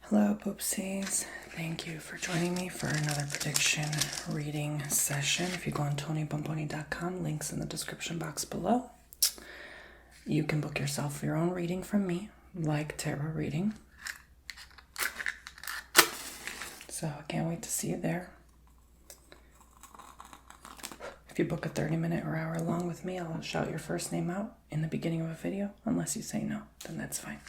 Hello, Poopsies. Thank you for joining me for another prediction reading session. If you go on TonyBomboni.com, links in the description box below. You can book yourself your own reading from me, like tarot reading. So I can't wait to see you there. If you book a 30-minute or hour long with me, I'll shout your first name out in the beginning of a video. Unless you say no, then that's fine.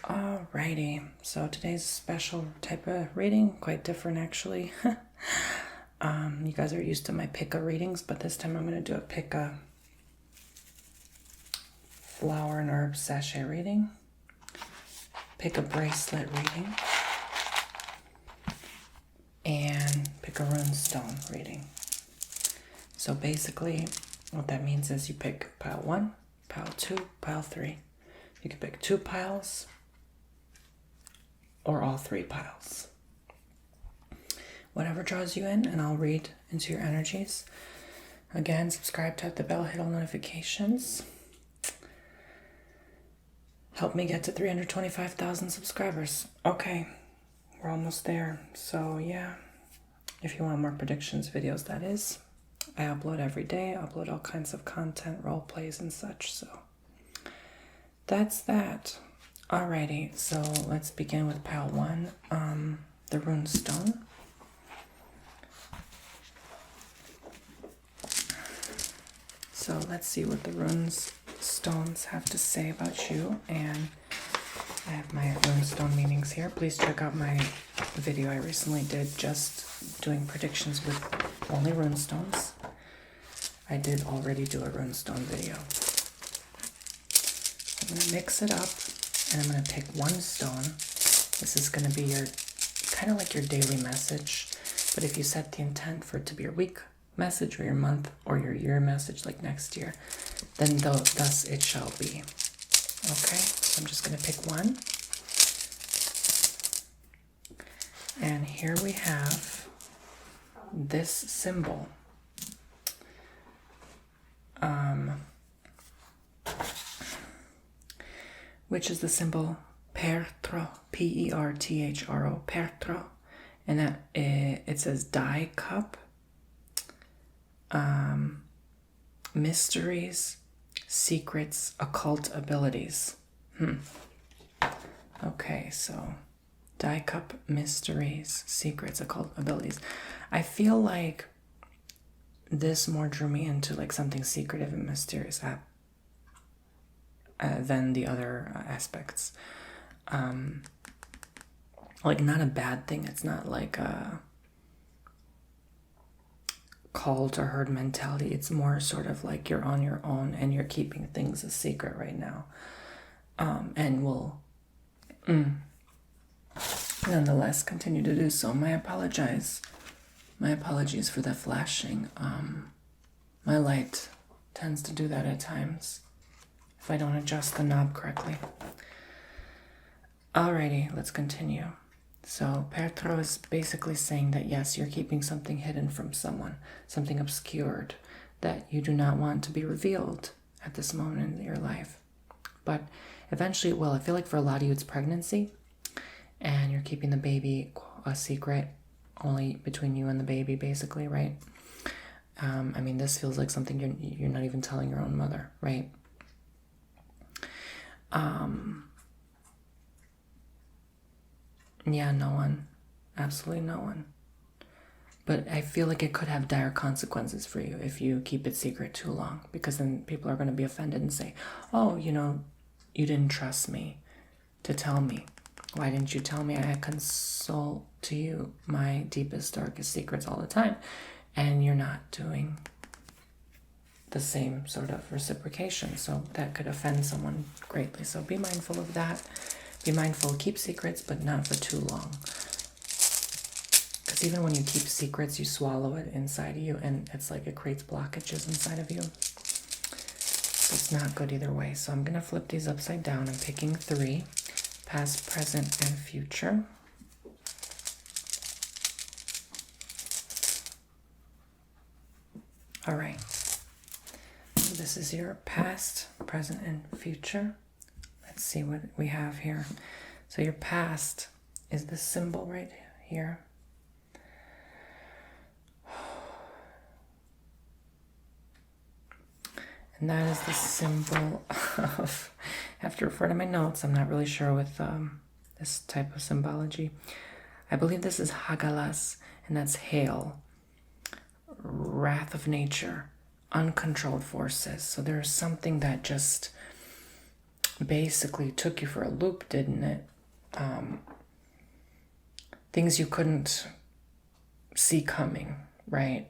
Alrighty, so today's a special type of reading, quite different actually. You guys are used to my pick a readings, but this time I'm going to do a pick a flower and herb sachet reading, pick a bracelet reading, and pick a runestone reading. So basically what that means is you pick pile 1, pile 2, pile 3. You can pick 2 piles or all 3 piles. Whatever draws you in, and I'll read into your energies. Again, subscribe, tap the bell, hit all notifications. Help me get to 325,000 subscribers. Okay, we're almost there. So yeah, if you want more predictions videos, that is. I upload every day. I upload all kinds of content, role plays and such. So that's that. Alrighty, so let's begin with pile 1, the Runestone. So let's see what the Runestones have to say about you, and I have my Runestone meanings here. Please check out my video I recently did just doing predictions with only Runestones. I did already do a Runestone video. I'm going to mix it up. And I'm going to pick 1 stone. This is going to be your, kind of like your daily message. But if you set the intent for it to be your week message or your month or your year message, like next year, then thus it shall be. Okay, so I'm just going to pick 1. And here we have this symbol. Which is the symbol Perthro, P-E-R-T-H-R-O, Perthro, and that it says die cup, mysteries, secrets, occult abilities. Okay, so die cup, mysteries, secrets, occult abilities. I feel like this more drew me into like something secretive and mysterious than the other aspects. Like not a bad thing. It's not like a cult or herd mentality. It's more sort of like you're on your own and you're keeping things a secret right now. And will nonetheless continue to do so. My apologies for the flashing. My light tends to do that at times if I don't adjust the knob correctly. Alrighty, let's continue. So Perthro is basically saying that yes, you're keeping something hidden from someone, something obscured that you do not want to be revealed at this moment in your life. But eventually it will. I feel like for a lot of you it's pregnancy, and you're keeping the baby a secret only between you and the baby, basically, right? I mean, this feels like something you're not even telling your own mother, right? Yeah, no one. Absolutely no one. But I feel like it could have dire consequences for you if you keep it secret too long, because then people are going to be offended and say, oh, you didn't trust me to tell me. Why didn't you tell me? I consult to you my deepest, darkest secrets all the time. And you're not doing the same sort of reciprocation. So that could offend someone greatly. So be mindful of that. Be mindful, keep secrets, but not for too long. Because even when you keep secrets, you swallow it inside of you, and it's like it creates blockages inside of you. So it's not good either way. So I'm going to flip these upside down. I'm picking 3, past, present, and future. All right. So this is your past, present, and future. Let's see what we have here. So your past is this symbol right here. And that is the symbol of, I have to refer to my notes, I'm not really sure with this type of symbology. I believe this is Hagalas, and that's hail, wrath of nature, uncontrolled forces. So there's something that just basically took you for a loop, didn't it? Things you couldn't see coming, right?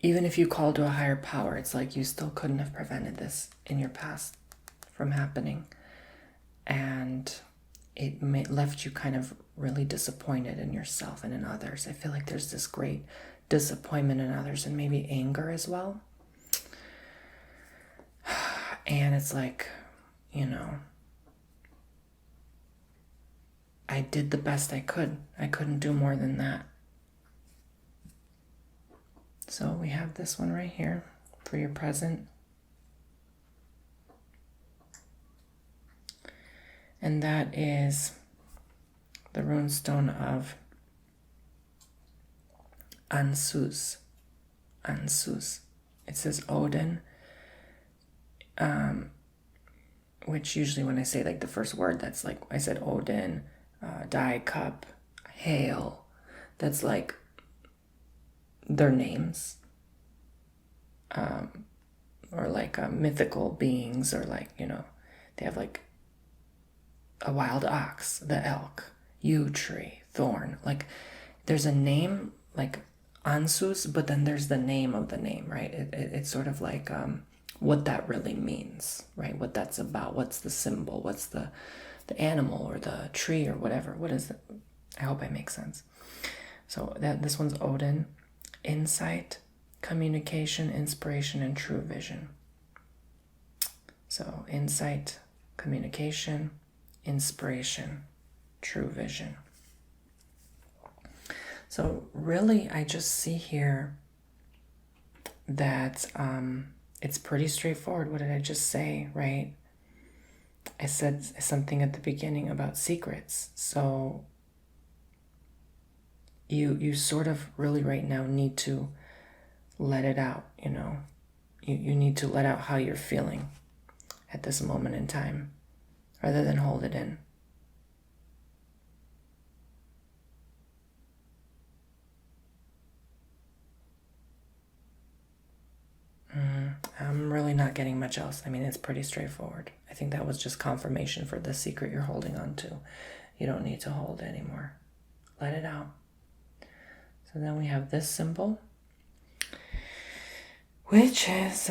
Even if you call to a higher power, it's like you still couldn't have prevented this in your past from happening. And it left you kind of really disappointed in yourself and in others. I feel like there's this great disappointment in others and maybe anger as well. And it's like, you know, I did the best I could. I couldn't do more than that. So we have this one right here for your present. And that is the runestone of Ansus. Ansus. It says Odin, which usually when I say like the first word, that's like, I said Odin, Die Cup, Hail. That's like their names. Or like mythical beings, or like, you know, they have like a wild ox, the elk, yew tree, thorn. Like there's a name like Ansus, but then there's the name of the name, right? It's sort of like what that really means, right? What that's about. What's the symbol? What's the animal or the tree or whatever? What is it? I hope I make sense. So this one's Odin, insight, communication, inspiration, and true vision. So insight, communication, inspiration, true vision. So really, I just see here that it's pretty straightforward. What did I just say, right? I said something at the beginning about secrets. So you sort of really right now need to let it out, you know. You need to let out how you're feeling at this moment in time, rather than hold it in. I'm really not getting much else. I mean, it's pretty straightforward. I think that was just confirmation for the secret you're holding on to. You don't need to hold it anymore. Let it out. So then we have this symbol, which is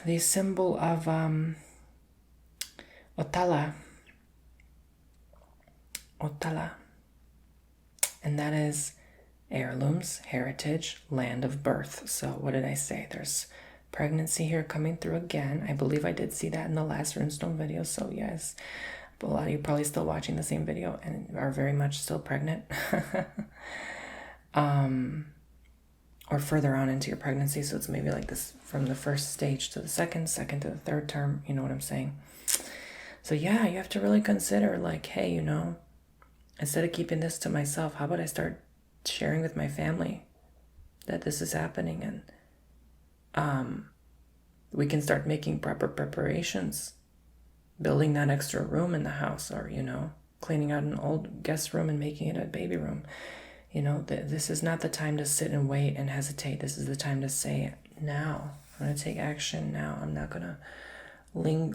the symbol of Otala. Otala. And that is heirlooms, heritage, land of birth. So what did I say? There's pregnancy here coming through again. I believe I did see that in the last Runestone video. So yes, but a lot of you probably still watching the same video and are very much still pregnant. Or further on into your pregnancy. So it's maybe like this from the first stage to the second to the third term. You know what I'm saying? So yeah, you have to really consider like, hey, you know, instead of keeping this to myself, how about I start sharing with my family that this is happening, and we can start making proper preparations, building that extra room in the house, or, you know, cleaning out an old guest room and making it a baby room. You know, this is not the time to sit and wait and hesitate. This is the time to say, now, I'm going to take action now. I'm not going to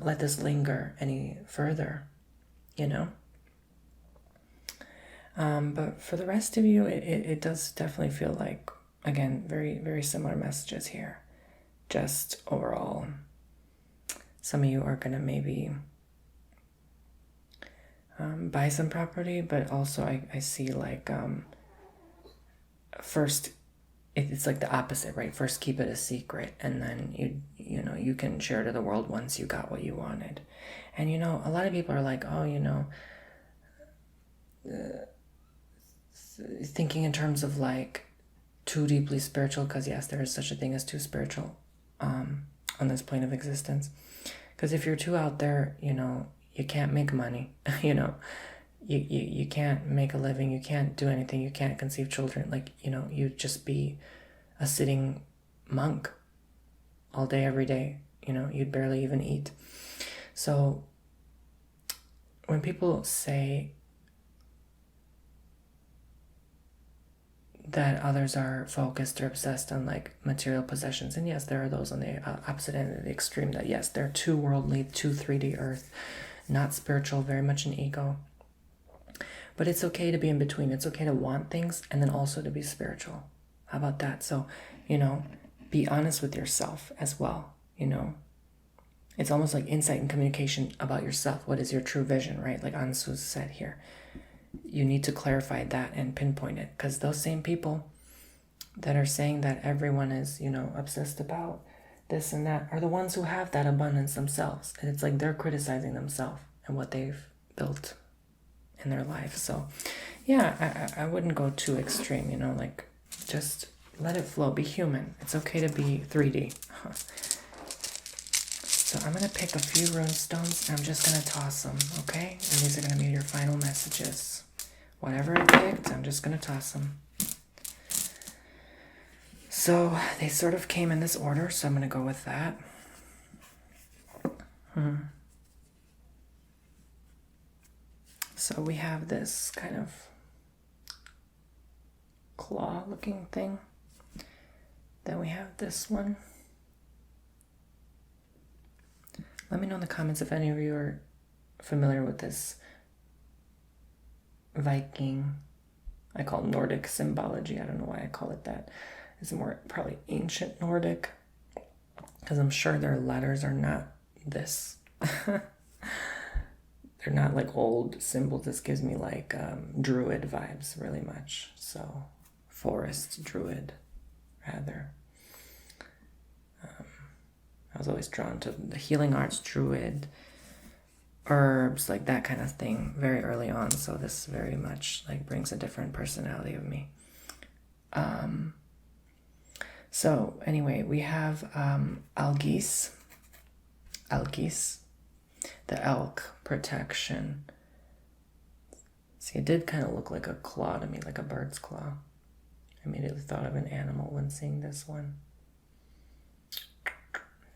let this linger any further, you know? But for the rest of you, it does definitely feel like, again, very, very similar messages here. Just overall, some of you are going to maybe buy some property, but also I see like, first, it's like the opposite, right? First, keep it a secret, and then you know, you can share to the world once you got what you wanted. And, you know, a lot of people are like, oh, you know, thinking in terms of like too deeply spiritual, because yes, there is such a thing as too spiritual on this plane of existence, Because if you're too out there, you know, you can't make money, you know, you can't make a living, you can't do anything, you can't conceive children. Like, you know, you'd just be a sitting monk all day, every day. You know, you'd barely even eat. So when people say that others are focused or obsessed on like material possessions, and yes, there are those on the opposite end of the extreme, that yes, they're too worldly, too 3D earth, not spiritual, very much an ego. But it's okay to be in between. It's okay to want things and then also to be spiritual. How about that? So, you know, be honest with yourself as well. You know, it's almost like insight and communication about yourself. What is your true vision, right? Like Ansu said here. You need to clarify that and pinpoint it, because those same people that are saying that everyone is, you know, obsessed about this and that are the ones who have that abundance themselves. And it's like they're criticizing themselves and what they've built in their life. So yeah, I wouldn't go too extreme, you know, like just let it flow. Be human. It's okay to be 3D. So I'm going to pick a few runestones and I'm just going to toss them, okay? And these are going to be your final messages. Whatever I picked, I'm just going to toss them. So they sort of came in this order, so I'm going to go with that. So we have this kind of claw-looking thing. Then we have this one. Let me know in the comments if any of you are familiar with this Viking. I call it Nordic symbology. I don't know why I call it that. It's more probably ancient Nordic, because I'm sure their letters are not this. They're not like old symbols. This gives me like druid vibes really much. So forest druid, rather. I was always drawn to the healing arts, druid, herbs, like that kind of thing very early on. So this very much like brings a different personality of me. So anyway, we have Algis, the elk protection. See, it did kind of look like a claw to me, like a bird's claw. I immediately thought of an animal when seeing this one.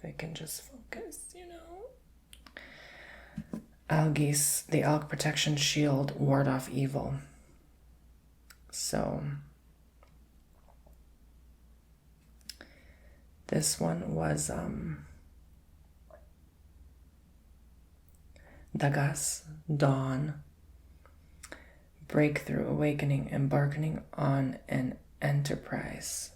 If I can just focus, you know. Algis, the elk protection shield, ward off evil. So this one was Dagas, dawn, breakthrough, awakening, embarking on an enterprise.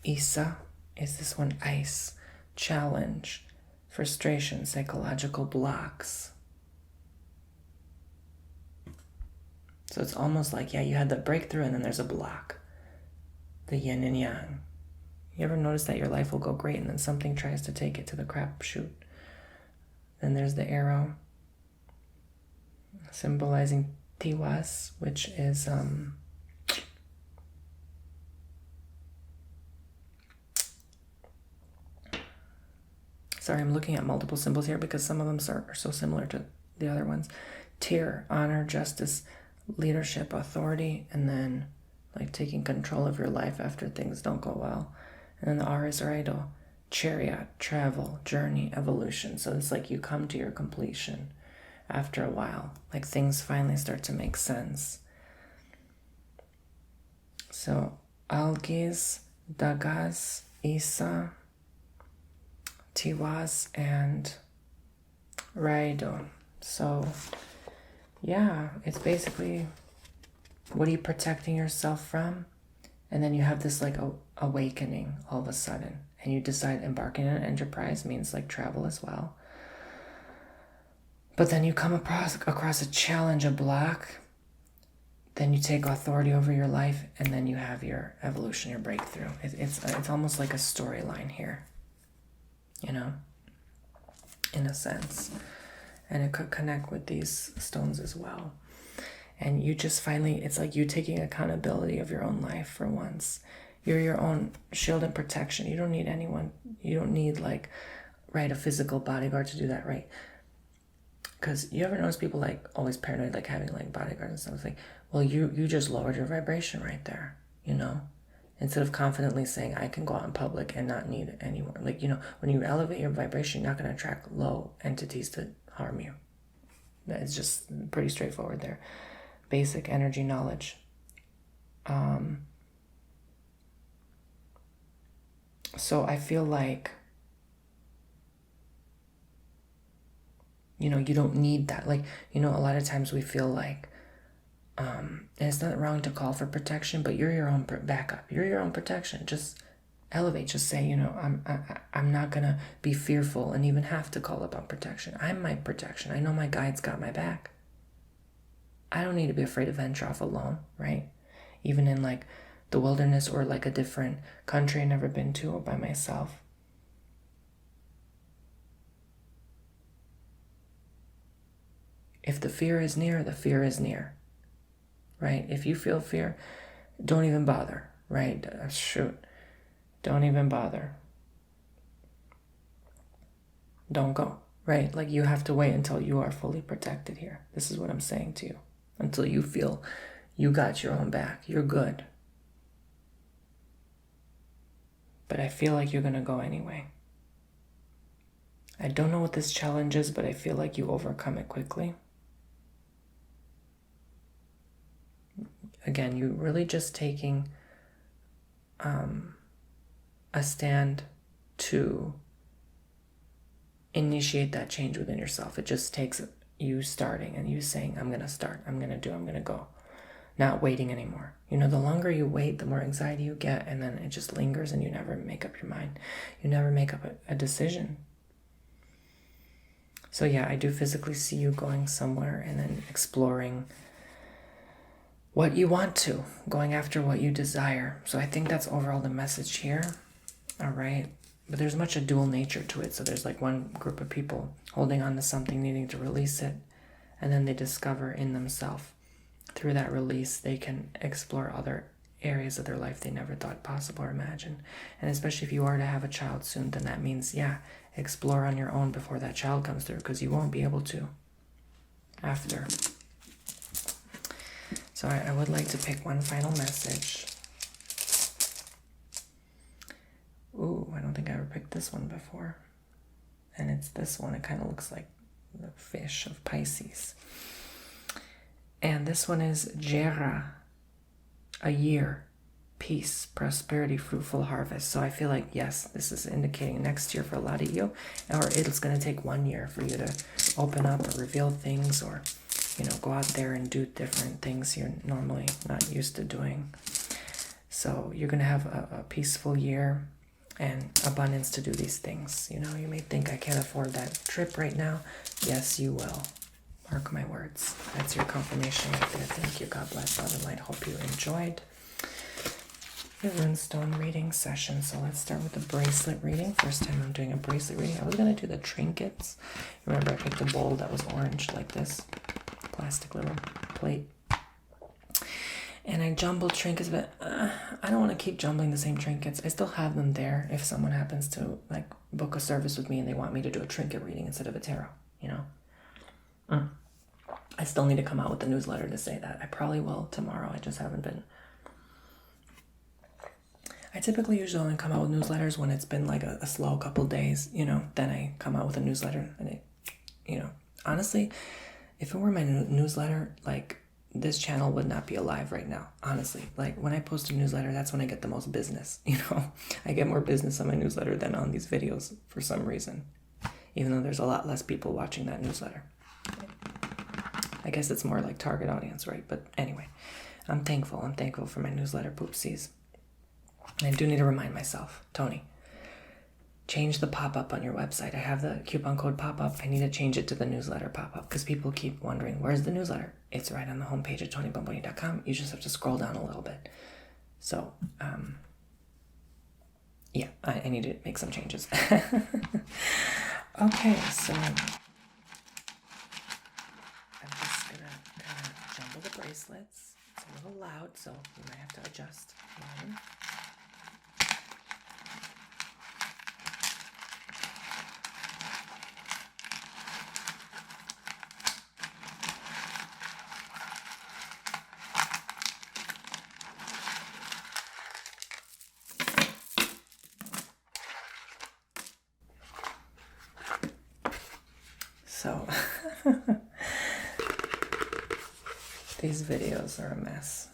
Isa is this one, ice, challenge, frustration, psychological blocks. So it's almost like, yeah, you had the breakthrough and then there's a block. The yin and yang. You ever notice that your life will go great and then something tries to take it to the crapshoot? Then there's the arrow, symbolizing Tiwas, which is sorry, I'm looking at multiple symbols here because some of them are so similar to the other ones. Tyr, honor, justice, leadership, authority, and then like taking control of your life after things don't go well. And then the R is Raido, chariot, travel, journey, evolution. So it's like you come to your completion after a while. Like things finally start to make sense. So Algis, Dagas, Isa, Tiwas, and Raido. So yeah, it's basically, what are you protecting yourself from? And then you have this like awakening all of a sudden. And you decide embarking on an enterprise means like travel as well. But then you come across a challenge, a block. Then you take authority over your life, and then you have your evolution, your breakthrough. It's almost like a storyline here, you know, in a sense. And it could connect with these stones as well. And you just finally, it's like you taking accountability of your own life for once. You're your own shield and protection. You don't need anyone. You don't need like, right, a physical bodyguard to do that, right? Because you ever notice people like always paranoid, like having like bodyguards and stuff? It's like, well, you just lowered your vibration right there, you know? Instead of confidently saying, I can go out in public and not need anyone. Like, you know, when you elevate your vibration, you're not going to attract low entities to harm you. It's just pretty straightforward there. Basic energy knowledge. So I feel like, you know, you don't need that. Like, you know, a lot of times we feel like, and it's not wrong to call for protection, but you're your own backup. You're your own protection. Just elevate. Just say, you know, I'm not going to be fearful and even have to call upon protection. I'm my protection. I know my guides got my back. I don't need to be afraid to venture off alone, right? Even in like the wilderness or like a different country I've never been to or by myself. If the fear is near, the fear is near, right? If you feel fear, don't even bother, right? Shoot, don't even bother. Don't go, right? Like you have to wait until you are fully protected here. This is what I'm saying to you. Until you feel you got your own back, you're good. But I feel like you're going to go anyway. I don't know what this challenge is, but I feel like you overcome it quickly. Again, you really just taking a stand to initiate that change within yourself. It just takes you starting and you saying, I'm going to start, I'm going to go. Not waiting anymore. You know, the longer you wait, the more anxiety you get, and then it just lingers and you never make up your mind. You never make up a decision. So yeah, I do physically see you going somewhere and then exploring what you want to, going after what you desire. So I think that's overall the message here. All right. But there's much a dual nature to it. So there's like one group of people holding on to something, needing to release it, and then they discover in themselves, through that release, they can explore other areas of their life they never thought possible or imagined. And especially if you are to have a child soon, then that means, yeah, explore on your own before that child comes through, because you won't be able to after. So I would like to pick one final message. Ooh, I don't think I ever picked this one before. And it's this one. It kind of looks like the fish of Pisces. And this one is Jera, a year, peace, prosperity, fruitful harvest. So I feel like, yes, this is indicating next year for a lot of you, or it's going to take 1 year for you to open up or reveal things, or, you know, go out there and do different things you're normally not used to doing. So you're going to have a peaceful year and abundance to do these things. You know, you may think, I can't afford that trip right now. Yes, you will. Mark my words. That's your confirmation right there. Thank you. God bless, love, and light. Hope you enjoyed the Runestone reading session. So let's start with the bracelet reading. First time I'm doing a bracelet reading. I was going to do the trinkets. Remember, I picked a bowl that was orange like this. Plastic little plate. And I jumbled trinkets, but I don't want to keep jumbling the same trinkets. I still have them there if someone happens to like book a service with me and they want me to do a trinket reading instead of a tarot, you know? I still need to come out with a newsletter to say that. I probably will tomorrow. I just haven't been. I typically usually only come out with newsletters when it's been like a slow couple days, you know, then I come out with a newsletter. And it, you know, honestly, if it were my newsletter, like this channel would not be alive right now. Honestly, like when I post a newsletter, that's when I get the most business, you know. I get more business on my newsletter than on these videos for some reason, even though there's a lot less people watching that newsletter. I guess it's more like target audience, right? But anyway, I'm thankful. I'm thankful for my newsletter poopsies. I do need to remind myself, Tony, change the pop-up on your website. I have the coupon code pop-up. I need to change it to the newsletter pop-up because people keep wondering, where's the newsletter? It's right on the homepage at TonyBomboni.com. You just have to scroll down a little bit. So, yeah, I need to make some changes. Okay, so for the bracelets. It's a little loud, so you might have to adjust volume. So these videos are a mess.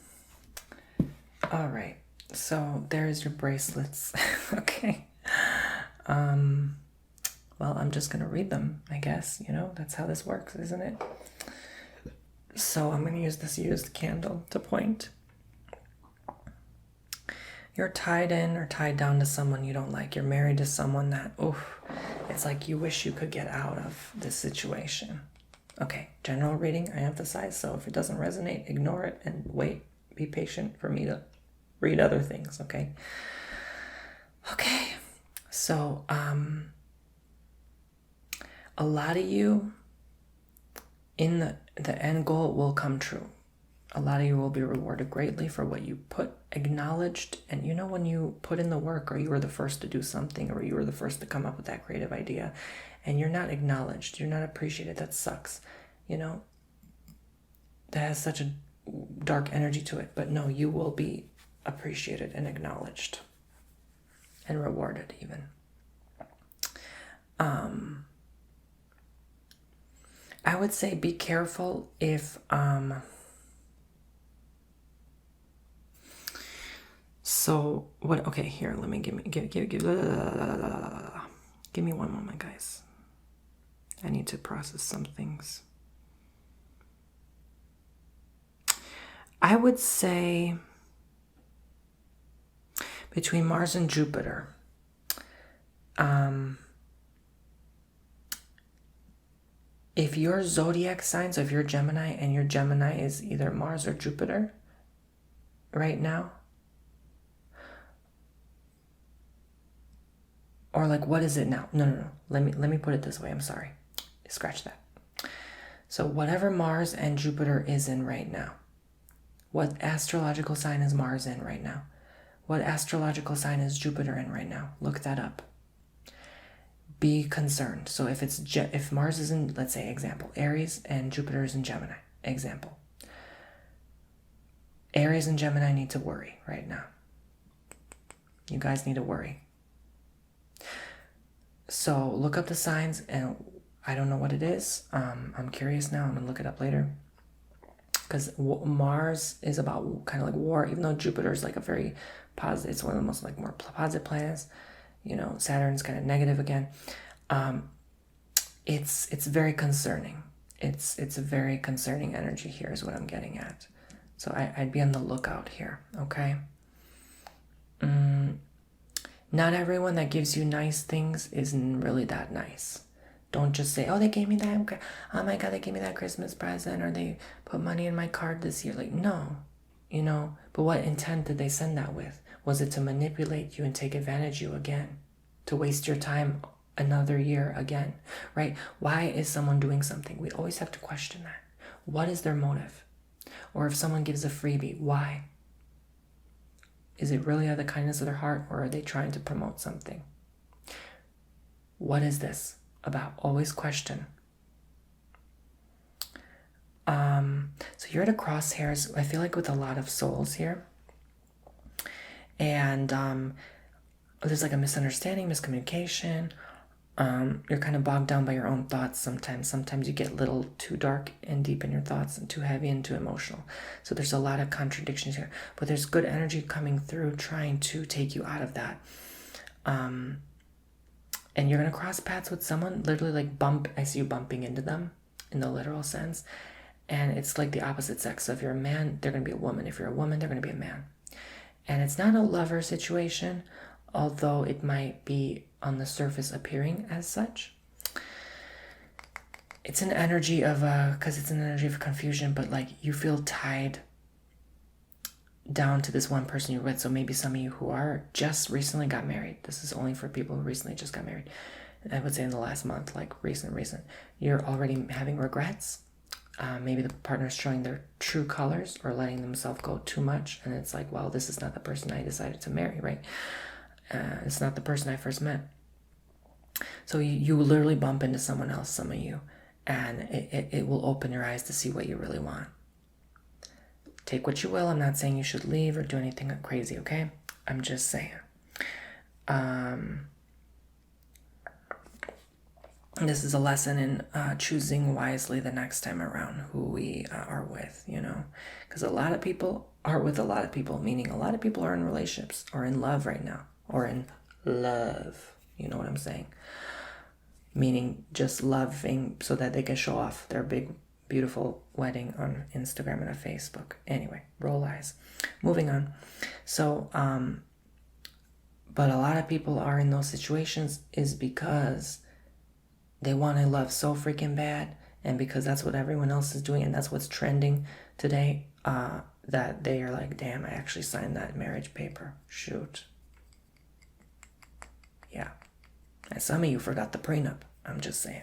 All right, so there's your bracelets. Okay. Well, I'm just gonna read them, I guess. You know, that's how this works, isn't it? So I'm gonna use this used candle to point. You're tied in or tied down to someone you don't like. You're married to someone that, oof, it's like you wish you could get out of this situation. Okay, general reading, I emphasize, so if it doesn't resonate, ignore it and wait. Be patient for me to read other things, okay? Okay, so a lot of you, in the end goal will come true. A lot of you will be rewarded greatly for what you put, acknowledged. And you know, when you put in the work, or you were the first to do something, or you were the first to come up with that creative idea, and you're not acknowledged, you're not appreciated, that sucks. You know, that has such a dark energy to it. But no, you will be appreciated and acknowledged and rewarded even. I would say be careful if so what, okay, here, let me give me one moment, guys. I need to process some things. I would say between Mars and Jupiter, if your zodiac sign, so if you're Gemini and your Gemini is either Mars or Jupiter right now, or like, what is it now? No. Let me put it this way. I'm sorry. Scratch that. So whatever Mars and Jupiter is in right now, what astrological sign is Mars in right now? What astrological sign is Jupiter in right now? Look that up. Be concerned. So if Mars is in, let's say, example, Aries and Jupiter is in Gemini, example. Aries and Gemini need to worry right now. You guys need to worry. So look up the signs, and I don't know what it is. I'm curious now. I'm gonna look it up later. Because Mars is about kind of like war, even though Jupiter is like a very positive, it's one of the most like more positive planets. You know, Saturn's kind of negative again. It's very concerning. It's a very concerning energy here is what I'm getting at. So I'd be on the lookout here, okay? Not everyone that gives you nice things isn't really that nice. Don't just say, oh, they gave me that, oh my God, they gave me that Christmas present, or they put money in my card this year. Like, no, you know, but what intent did they send that with? Was it to manipulate you and take advantage of you again? To waste your time another year again, right? Why is someone doing something? We always have to question that. What is their motive? Or if someone gives a freebie, why? Is it really out of the kindness of their heart, or are they trying to promote something? What is this about? Always question. So you're at a crosshairs, I feel like, with a lot of souls here. And there's like a misunderstanding, miscommunication. You're kind of bogged down by your own thoughts sometimes. Sometimes you get a little too dark and deep in your thoughts and too heavy and too emotional. So there's a lot of contradictions here. But there's good energy coming through trying to take you out of that. And you're going to cross paths with someone, literally like bump. I see you bumping into them in the literal sense. And it's like the opposite sex. So if you're a man, they're going to be a woman. If you're a woman, they're going to be a man. And it's not a lover situation, although it might be on the surface appearing as such. It's an energy of, because it's an energy of confusion, but like you feel tied down to this one person you're with. So maybe some of you who are just recently got married. This is only for people who recently just got married. I would say in the last month, like recent. You're already having regrets. Maybe the partner's showing their true colors or letting themselves go too much. And it's like, well, this is not the person I decided to marry, right? It's not the person I first met. So you literally bump into someone else, some of you, and it will open your eyes to see what you really want. Take what you will. I'm not saying you should leave or do anything crazy, okay? I'm just saying. This is a lesson in choosing wisely the next time around who we are with, you know? Because a lot of people are with a lot of people, meaning a lot of people are in relationships or in love right now, or in love. You know what I'm saying? Meaning just loving so that they can show off their big, beautiful wedding on Instagram and on Facebook. Anyway, roll eyes. Moving on. So, but a lot of people are in those situations is because they want to love so freaking bad, and because that's what everyone else is doing and that's what's trending today, that they are like, damn, I actually signed that marriage paper. Shoot. Yeah. And some of you forgot the prenup. I'm just saying.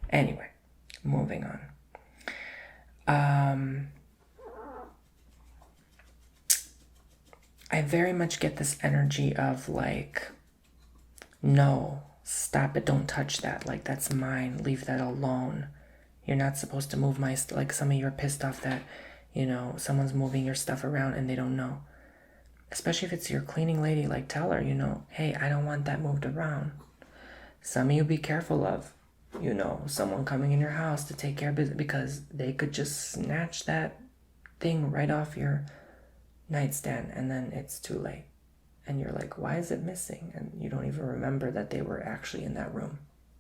Anyway, moving on. I very much get this energy of like, no, stop it, don't touch that. Like, that's mine. Leave that alone. You're not supposed to move my like some of you are pissed off that, you know, someone's moving your stuff around and they don't know. Especially if it's your cleaning lady, like tell her, you know, hey, I don't want that moved around. Some of you be careful of, you know, someone coming in your house to take care of business, because they could just snatch that thing right off your nightstand and then it's too late. And you're like, why is it missing? And you don't even remember that they were actually in that room,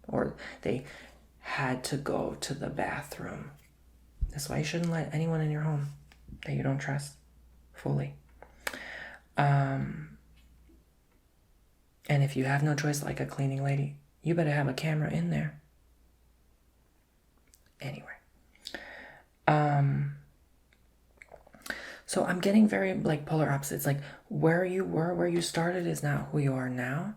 or they had to go to the bathroom. That's why you shouldn't let anyone in your home that you don't trust fully. And if you have no choice, like a cleaning lady, you better have a camera in there. Anyway. So I'm getting very like polar opposites. Like where you were, where you started is not who you are now.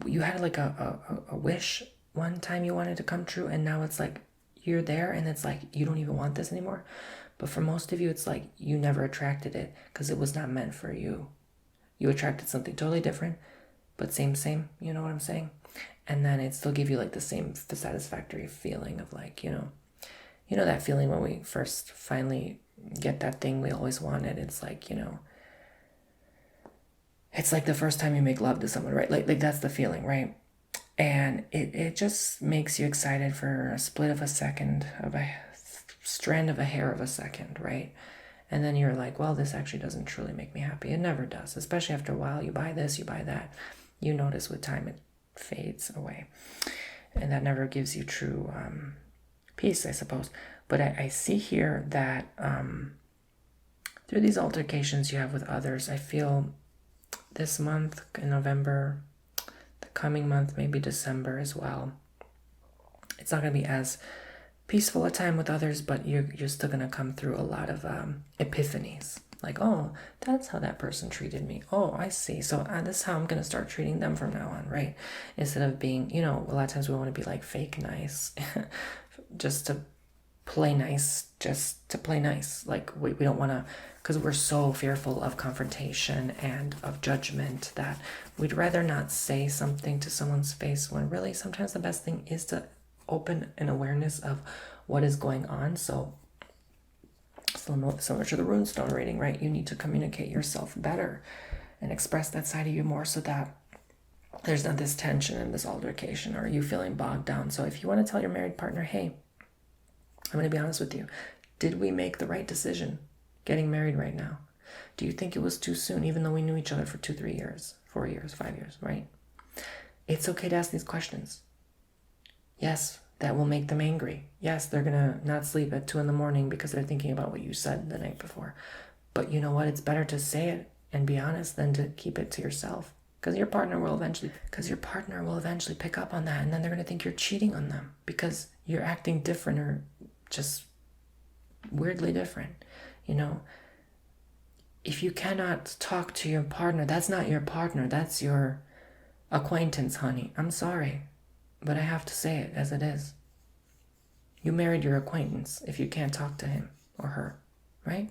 You had like a wish one time you wanted to come true, and now it's like you're there and it's like you don't even want this anymore. But for most of you, it's like you never attracted it because it was not meant for you. You attracted something totally different, but same, you know what I'm saying? And then it still give you like the same satisfactory feeling of like, you know that feeling when we first finally get that thing we always wanted. It's like, you know, it's like the first time you make love to someone, right? Like that's the feeling, right? And it just makes you excited for a split of a second, of a strand of a hair of a second, right? And then you're like, well, this actually doesn't truly make me happy. It never does, especially after a while. You buy this, you buy that. You notice with time it fades away. And that never gives you true peace, I suppose. But I see here that through these altercations you have with others, I feel this month in November, the coming month, maybe December as well, it's not going to be as peaceful a time with others, but you're still going to come through a lot of epiphanies. Like, oh, that's how that person treated me. Oh, I see. So this is how I'm going to start treating them from now on, right? Instead of being, you know, a lot of times we want to be like fake nice, just to play nice, just to play nice. Like we don't want to, because we're so fearful of confrontation and of judgment that we'd rather not say something to someone's face, when really sometimes the best thing is to open an awareness of what is going on. So much of the Runestone reading, right? You need to communicate yourself better and express that side of you more, so that there's not this tension and this altercation or you feeling bogged down. So if you want to tell your married partner, hey, I'm going to be honest with you, did we make the right decision getting married right now? Do you think it was too soon, even though we knew each other for 2, 3 years, 4 years, 5 years, right? It's okay to ask these questions. Yes, that will make them angry. Yes, they're going to not sleep at 2 a.m. because they're thinking about what you said the night before. But you know what? It's better to say it and be honest than to keep it to yourself. Because your partner will eventually pick up on that, and then they're going to think you're cheating on them because you're acting different or just weirdly different. You know, if you cannot talk to your partner, that's not your partner. That's your acquaintance, honey. I'm sorry, but I have to say it as it is. You married your acquaintance if you can't talk to him or her, right?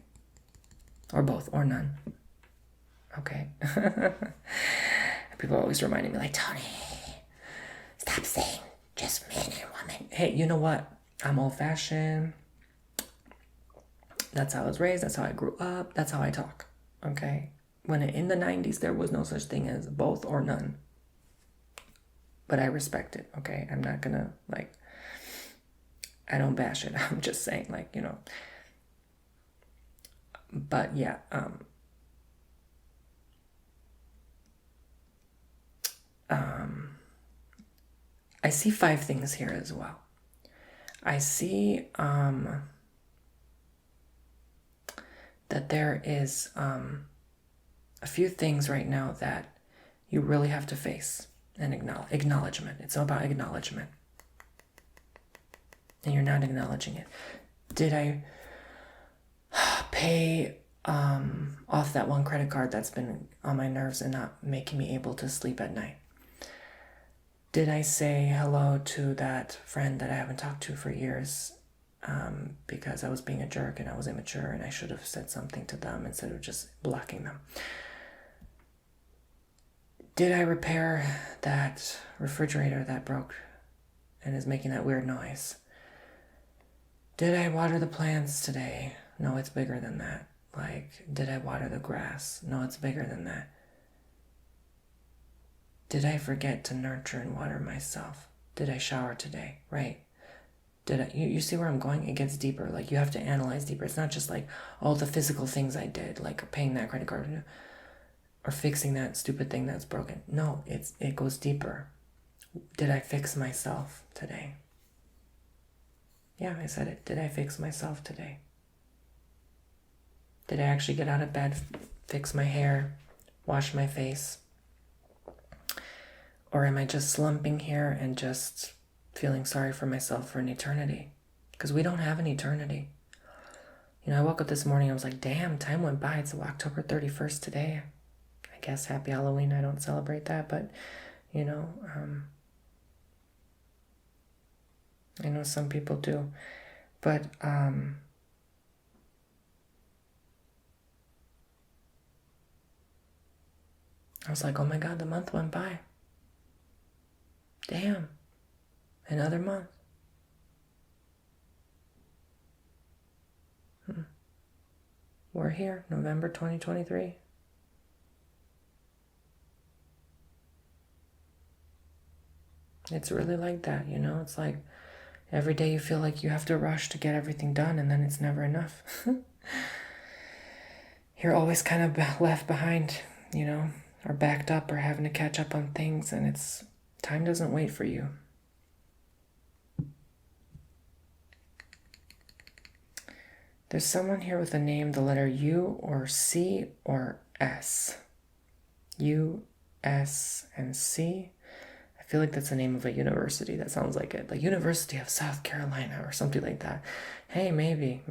Or both, or none. Okay. People are always reminding me, like, Tony, stop saying just man and woman. Hey, you know what? I'm old-fashioned. That's how I was raised. That's how I grew up. That's how I talk. Okay? When in the 90s, there was no such thing as both or none. But I respect it, okay? I'm not gonna, like, I don't bash it. I'm just saying, like, you know. But, yeah, I see 5 things here as well. I see that there is a few things right now that you really have to face and acknowledgement. It's all about acknowledgement. And you're not acknowledging it. Did I pay off that one credit card that's been on my nerves and not making me able to sleep at night? Did I say hello to that friend that I haven't talked to for years because I was being a jerk and I was immature and I should have said something to them instead of just blocking them? Did I repair that refrigerator that broke and is making that weird noise? Did I water the plants today? No, it's bigger than that. Like, did I water the grass? No, it's bigger than that. Did I forget to nurture and water myself? Did I shower today? Right. Did I? You see where I'm going? It gets deeper. Like, you have to analyze deeper. It's not just like all the physical things I did, like paying that credit card or fixing that stupid thing that's broken. No, it goes deeper. Did I fix myself today? Yeah, I said it. Did I fix myself today? Did I actually get out of bed, fix my hair, wash my face? Or am I just slumping here and just feeling sorry for myself for an eternity? Because we don't have an eternity. You know, I woke up this morning, I was like, damn, time went by. It's October 31st today. I guess happy Halloween. I don't celebrate that, but, you know, I know some people do. But, I was like, oh my God, the month went by. Damn. Another month. We're here, November 2023. It's really like that, you know? It's like every day you feel like you have to rush to get everything done, and then it's never enough. You're always kind of left behind, you know, or backed up or having to catch up on things, and it's time doesn't wait for you. There's someone here with a name, the letter U or C or S. U, S, and C. I feel like that's the name of a university. That sounds like it. Like University of South Carolina or something like that. Hey, maybe.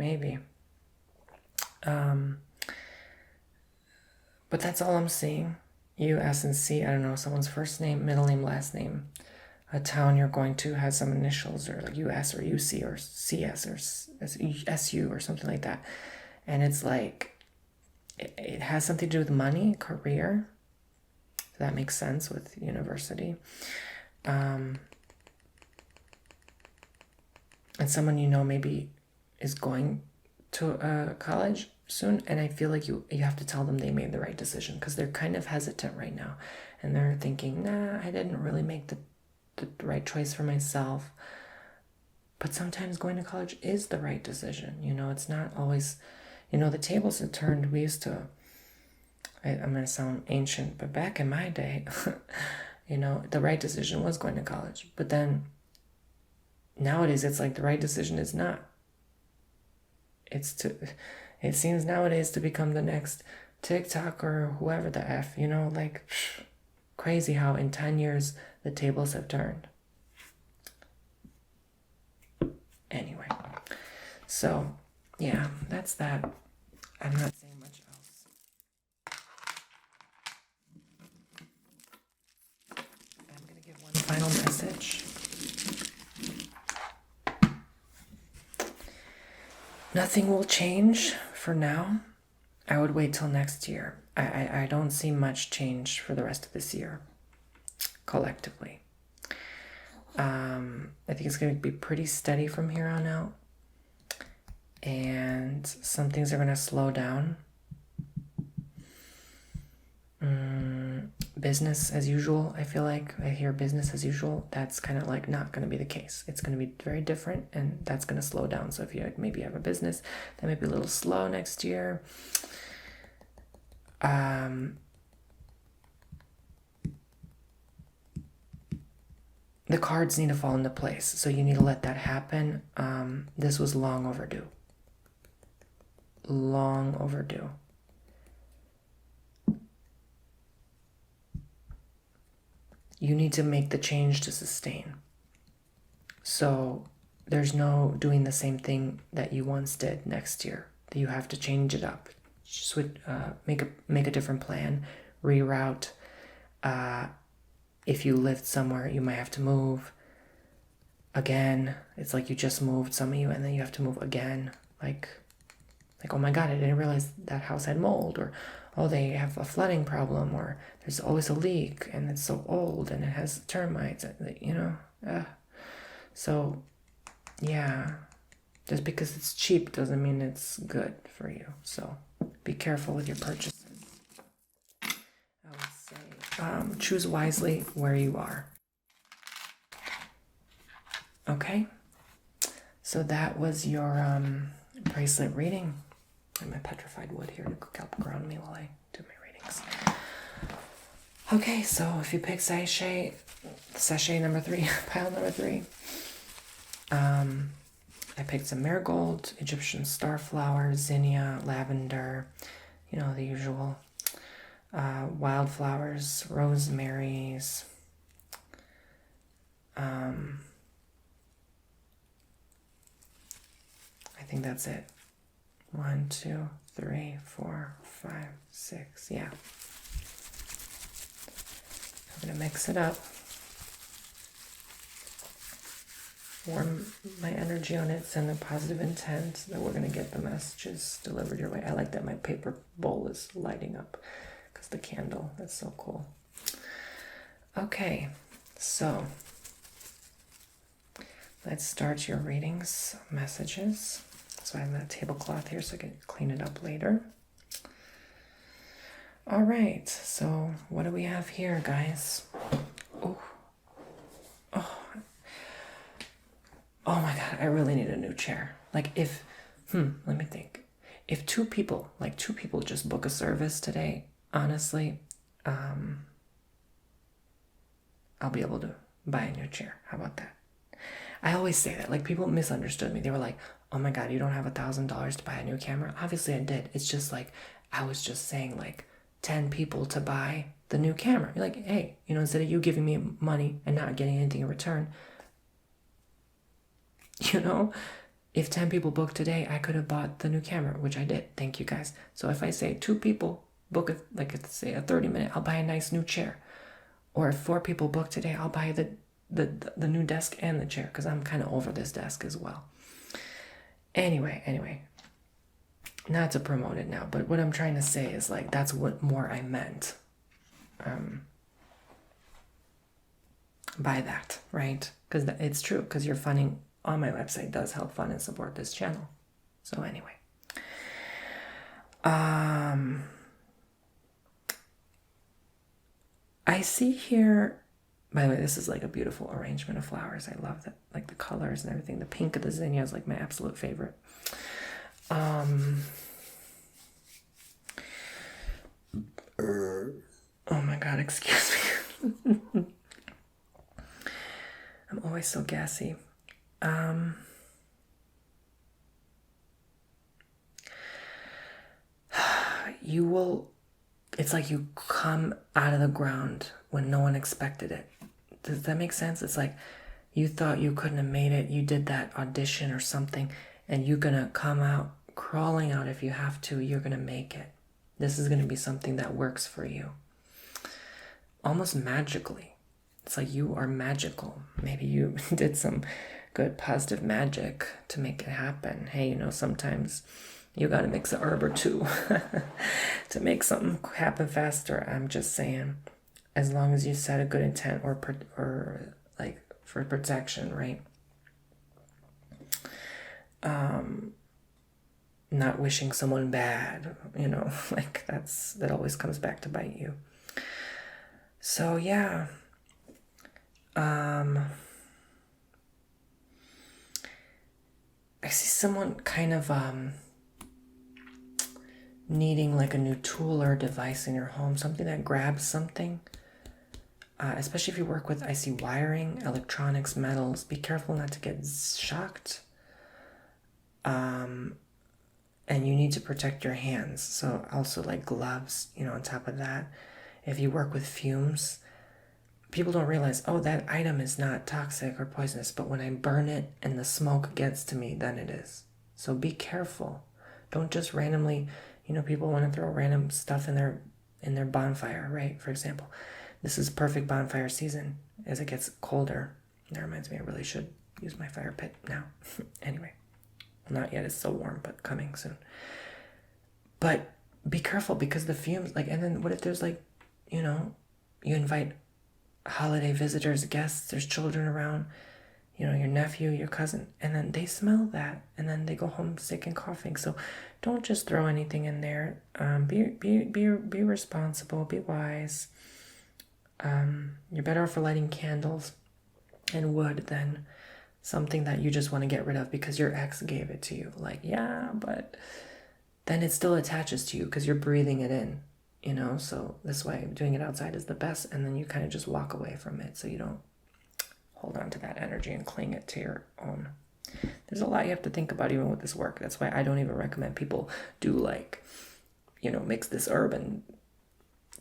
But that's all I'm seeing. U, S, and C. I don't know, someone's first name, middle name, last name. A town you're going to has some initials, or like US or UC or CS or SU or something like that. And it's like, it has something to do with money, career. So that makes sense with university. And someone you know maybe is going to college soon, and I feel like you have to tell them they made the right decision, because they're kind of hesitant right now, and they're thinking, nah, I didn't really make the right choice for myself. But sometimes going to college is the right decision. You know, it's not always, you know, the tables have turned. We used to, I'm going to sound ancient, but back in my day, you know, the right decision was going to college. But then nowadays, it's like the right decision is not. It seems nowadays to become the next TikTok or whoever the F, you know, like crazy how in 10 years the tables have turned. Anyway, so yeah, that's that. I'm not saying much else. I'm going to give one final message. Nothing will change for now. I would wait till next year. I don't see much change for the rest of this year, collectively. I think it's going to be pretty steady from here on out. And some things are going to slow down. Business as usual, I feel like. I hear business as usual. That's kind of like not going to be the case. It's going to be very different, and that's going to slow down. So if you maybe have a business that may be a little slow next year, the cards need to fall into place. So you need to let that happen. This was long overdue. Long overdue. You need to make the change to sustain. So there's no doing the same thing that you once did next year. You have to change it up. Just make a different plan, reroute. If you lived somewhere, you might have to move again. It's like you just moved, some of you, and then you have to move again. Like, oh my God, I didn't realize that house had mold, or oh, they have a flooding problem, or there's always a leak and it's so old and it has termites, So, yeah, just because it's cheap doesn't mean it's good for you. So be careful with your purchases. I would say choose wisely where you are. Okay, so that was your bracelet reading. I have my petrified wood here to help ground me while I do my readings. Okay, so if you pick sachet number 3, pile number 3, I picked some marigold, Egyptian starflower, zinnia, lavender, the usual, wildflowers, rosemaries, I think that's it. 1, 2, 3, 4, 5, 6. Yeah. I'm going to mix it up. Warm my energy on it, send a positive intent that we're going to get the messages delivered your way. I like that my paper bowl is lighting up because the candle, that's so cool. Okay, so let's start your readings, messages. So I have a tablecloth here so I can clean it up later. All right, so what do we have here, guys? Oh my God, I really need a new chair. Like let me think. If two people just book a service today, honestly, I'll be able to buy a new chair. How about that? I always say that. Like, people misunderstood me. They were like, oh my God, you don't have $1,000 to buy a new camera? Obviously I did. It's just like, I was just saying like 10 people to buy the new camera. You're like, hey, instead of you giving me money and not getting anything in return, if 10 people booked today, I could have bought the new camera, which I did. Thank you guys. So if I say 2 people book it, like let's say a 30-minute, I'll buy a nice new chair. Or if 4 people book today, I'll buy the new desk and the chair, because I'm kind of over this desk as well. Anyway, not to promote it now, but what I'm trying to say is like, that's what more I meant by that, right? Because it's true, because your funding on my website does help fund and support this channel. So anyway, I see here, by the way, this is like a beautiful arrangement of flowers. I love that, like the colors and everything. The pink of the zinnia is like my absolute favorite. Oh my God, excuse me. I'm always so gassy. It's like you come out of the ground when no one expected it. Does that make sense? It's like you thought you couldn't have made it. You did that audition or something, and you're going to come out, crawling out if you have to. You're going to make it. This is going to be something that works for you. Almost magically. It's like you are magical. Maybe you did some good positive magic to make it happen. Hey, you know, sometimes you got to mix a herb or two to make something happen faster. I'm just saying, as long as you set a good intent or like for protection, right? Not wishing someone bad, you know, like that always comes back to bite you. So yeah. I see someone kind of needing like a new tool or device in your home, something that grabs something. Especially if you work with, I see wiring, electronics, metals. Be careful not to get shocked. And you need to protect your hands. So also like gloves, you know, on top of that. If you work with fumes, people don't realize, oh, that item is not toxic or poisonous, but when I burn it and the smoke gets to me, then it is. So be careful. Don't just randomly, you know, people want to throw random stuff in their bonfire, right? For example, this is perfect bonfire season as it gets colder. That reminds me, I really should use my fire pit now. Anyway, not yet, it's so warm, but coming soon. But be careful because the fumes, like, and then what if there's like, you know, you invite holiday visitors, guests, there's children around, you know, your nephew, your cousin, and then they smell that and then they go home sick and coughing. So don't just throw anything in there. Be responsible, be wise. You're better off for lighting candles and wood than something that you just want to get rid of because your ex gave it to you. Like, yeah, but then it still attaches to you because you're breathing it in. You know, so this way doing it outside is the best, and then you kind of just walk away from it so you don't hold on to that energy and cling it to your own. There's a lot you have to think about even with this work. That's why I don't even recommend people do like, you know, mix this herb and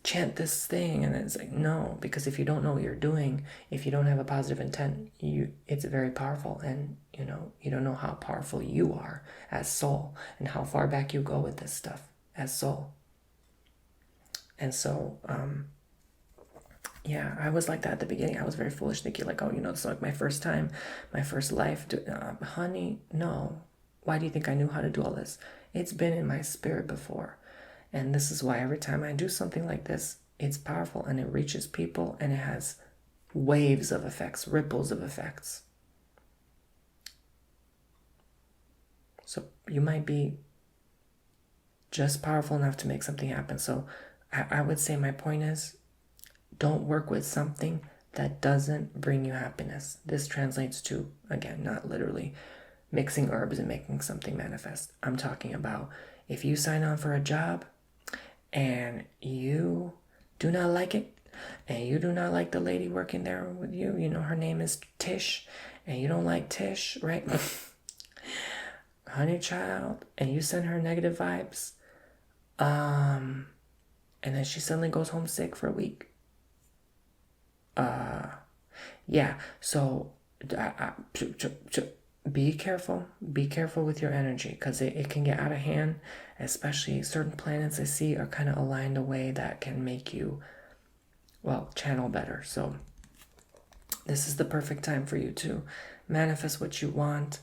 chant this thing, and it's like, no, because if you don't know what you're doing, if you don't have a positive intent, it's very powerful, and you know, you don't know how powerful you are as soul and how far back you go with this stuff as soul. And so, yeah, I was like that at the beginning. I was very foolish, thinking like, oh, you know, it's like my first time, my first life. Honey, no. Why do you think I knew how to do all this? It's been in my spirit before. And this is why every time I do something like this, it's powerful and it reaches people and it has waves of effects, ripples of effects. So you might be just powerful enough to make something happen. So I would say my point is, don't work with something that doesn't bring you happiness. This translates to, again, not literally mixing herbs and making something manifest. I'm talking about if you sign on for a job and you do not like it, and you do not like the lady working there with you, you know, her name is Tish, and you don't like Tish, right? Honey child, and you send her negative vibes, and then she suddenly goes home sick for a week. Yeah, so be careful. Be careful with your energy because it can get out of hand, especially certain planets I see are kind of aligned a way that can make you, well, channel better. So this is the perfect time for you to manifest what you want.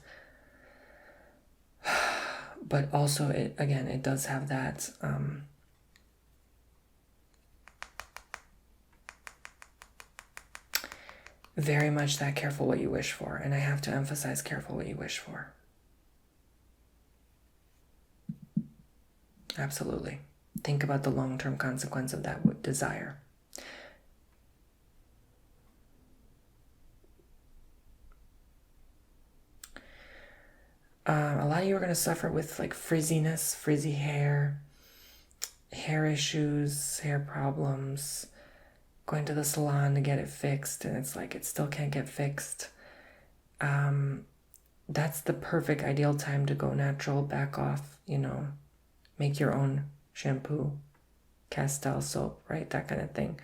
But also, it does have that very much that careful what you wish for. And I have to emphasize careful what you wish for. Absolutely. Think about the long-term consequence of that desire. A lot of you are going to suffer with like frizziness, frizzy hair issues, hair problems, going to the salon to get it fixed, and it's like it still can't get fixed. That's the perfect ideal time to go natural, back off, you know, make your own shampoo, Castile soap, right? That kind of thing.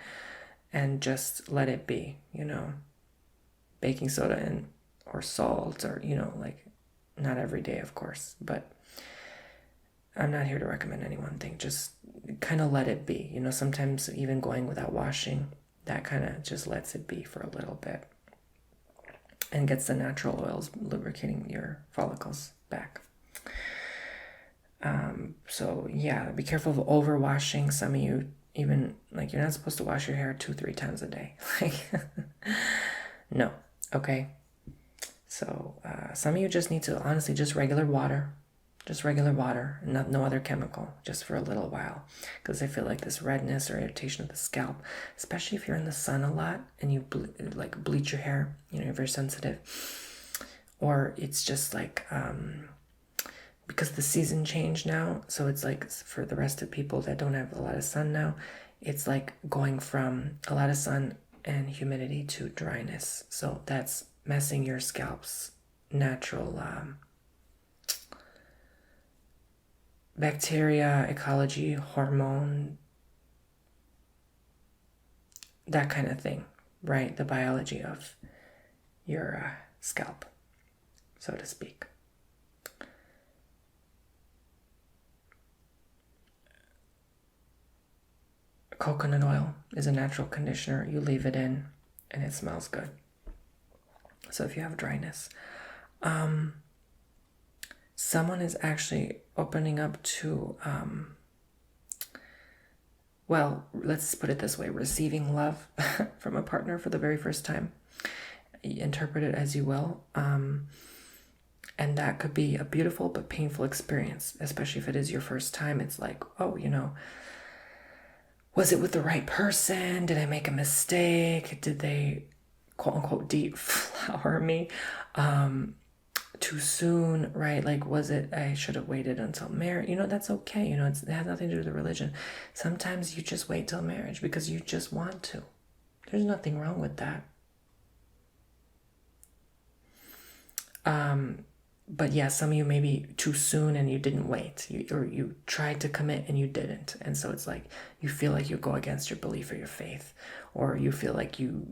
And just let it be, you know, baking soda and or salt, or, you know, like, not every day, of course, but I'm not here to recommend any one thing. Just kind of let it be. You know, sometimes even going without washing, that kind of just lets it be for a little bit. and gets the natural oils lubricating your follicles back. So yeah, be careful of overwashing. Some of you, even like, you're not supposed to wash your hair 2-3 times a day. Like, no. Okay. So some of you just need to, honestly, just regular water, no other chemical, just for a little while, because I feel like this redness or irritation of the scalp, especially if you're in the sun a lot and you like bleach your hair, you're very sensitive, or it's just like because the season changed now, so it's like for the rest of people that don't have a lot of sun now, it's like going from a lot of sun and humidity to dryness. So that's messing your scalp's natural bacteria, ecology, hormone, that kind of thing, right? The biology of your scalp, so to speak. Coconut oil is a natural conditioner. You leave it in and it smells good. So if you have dryness, someone is actually opening up to, well, let's put it this way, receiving love from a partner for the very first time. Interpret it as you will. And that could be a beautiful but painful experience, especially if it is your first time. It's like, oh, was it with the right person? Did I make a mistake? Did they, quote unquote, deflower me too soon, right? Like, was it, I should have waited until marriage? That's okay. It has nothing to do with the religion. Sometimes you just wait till marriage because you just want to. There's nothing wrong with that. But yeah, some of you maybe too soon and you didn't wait. You tried to commit and you didn't. And so it's like you feel like you go against your belief or your faith, or you feel like you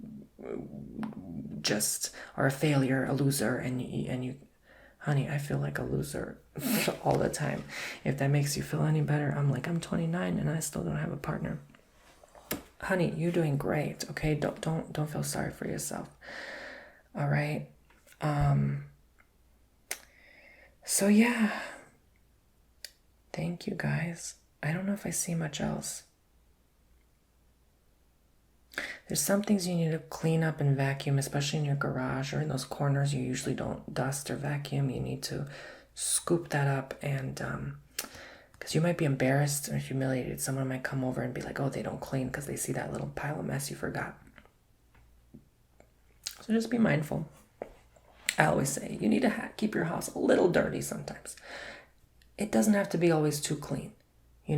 just are a failure, a loser, and you, honey, I feel like a loser all the time. If that makes you feel any better, I'm 29 and I still don't have a partner. Honey, you're doing great, okay? Don't feel sorry for yourself. All right? So yeah, thank you guys. I don't know if I see much else. There's some things you need to clean up and vacuum, especially in your garage or in those corners you usually don't dust or vacuum. You need to scoop that up, and because you might be embarrassed or humiliated. Someone might come over and be like, oh, they don't clean because they see that little pile of mess you forgot. So just be mindful. I always say you need to keep your house a little dirty sometimes. It doesn't have to be always too clean. You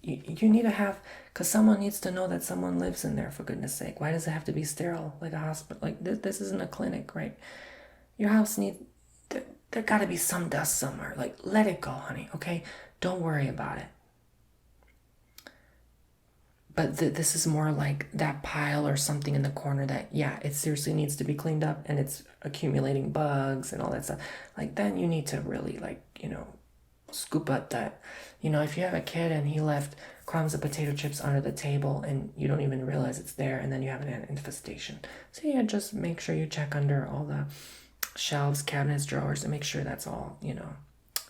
need to have, because someone needs to know that someone lives in there, for goodness sake. Why does it have to be sterile like a hospital? Like this isn't a clinic, right? Your house needs, there got to be some dust somewhere. Like, let it go, honey, okay? Don't worry about it. But this is more like that pile or something in the corner that, yeah, it seriously needs to be cleaned up and it's accumulating bugs and all that stuff. Like, then you need to really, scoop up that. If you have a kid and he left crumbs of potato chips under the table and you don't even realize it's there, and then you have an ant infestation. So yeah, just make sure you check under all the shelves, cabinets, drawers, and make sure that's all,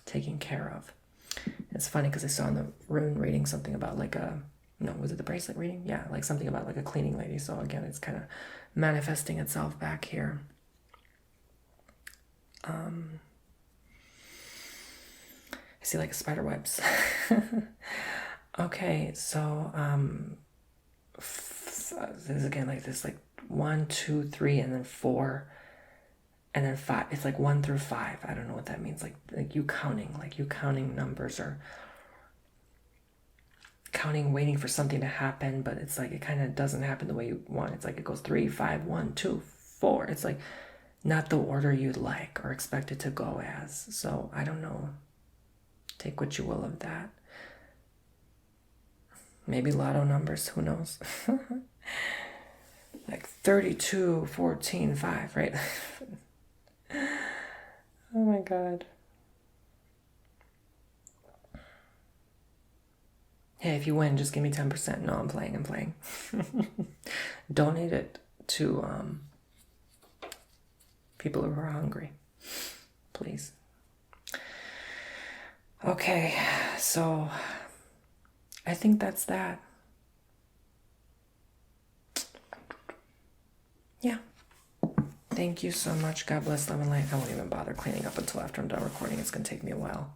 taken care of. It's funny because I saw in the rune reading something about was it the bracelet reading? Yeah, like something about like a cleaning lady. So again, it's kind of manifesting itself back here. I see like spider webs. Okay, so this is again like this, like 1, 2, 3, and then 4, and then 5. It's like 1 through 5. I don't know what that means. Like you counting numbers, or counting, waiting for something to happen, but it's like it kind of doesn't happen the way you want. It's like it goes 3, 5, 1, 2, 4. It's like not the order you'd like or expect it to go as. So I don't know. Take what you will of that. Maybe lotto numbers, who knows? Like 32, 14, 5, right? Oh my God. Hey, if you win, just give me 10%. No, I'm playing. Donate it to People who are hungry. Please. Okay, so I think that's that. Yeah. Thank you so much. God bless, love, and light. I won't even bother cleaning up until after I'm done recording. It's going to take me a while.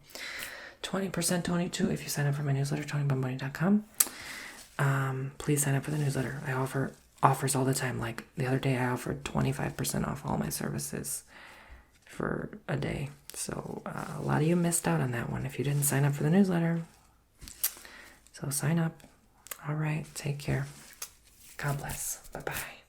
20% Tony too if you sign up for my newsletter, TonyBomboni.com. Please sign up for the newsletter. I offer offers all the time. Like the other day, I offered 25% off all my services for a day. So a lot of you missed out on that one if you didn't sign up for the newsletter. So sign up. All right. Take care. God bless. Bye-bye.